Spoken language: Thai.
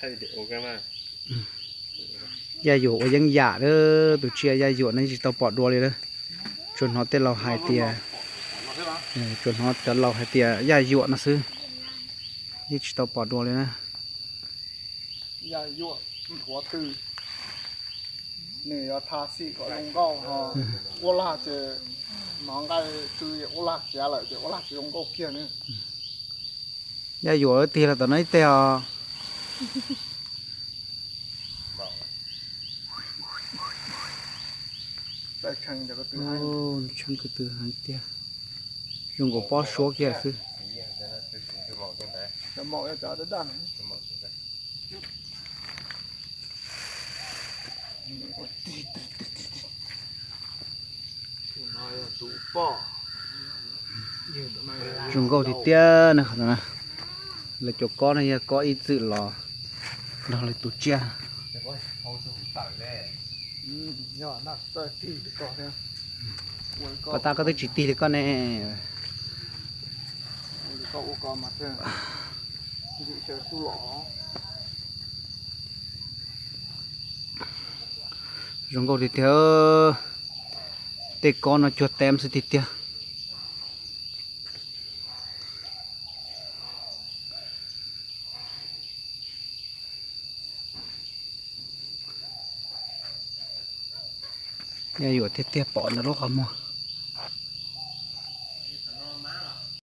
thay để ô cái mà ยาอยู่ยังหยาเด้อตัวเชียยาอยู่นั่นสิตัวปอดดัวเลยเด้อจนฮอตเต้เราหายเตียจนฮอตจะเราหายเตียยาอยู่นะซื้อยี่สิตัวปอดดัวเลยนะ ยายั่วหัวตื้อเนี่ยทาสีก็ลงก็ฮะว่าละจะน้องก็ตื้อว่าละเสียเลยจะว่าละจะลงก็เกี่ยเนี่ย ยาอยู่ตีละตอนนั้นเตีย แต่แข่งจะก็ตื้อ โอ้ ให้ ช่างก็ตือหายเตียยุงก็ป้อชัวเกี่ยซื้อ จะมองจะจะด้าน chúng câu thì tia này khả là chỗ con này có ít sự lò đó là tụt chia ยอดนักแต่ที่ก่อนเนี่ย có ta có tới chỉ tì thì con này ก็อุกมาเถอะดิเชอร์ตู้หล่อ chúng câu thì theo tê con nó chuột tem sự thịt tia nhàอยู่เตี้ยๆปอนนรกเอามา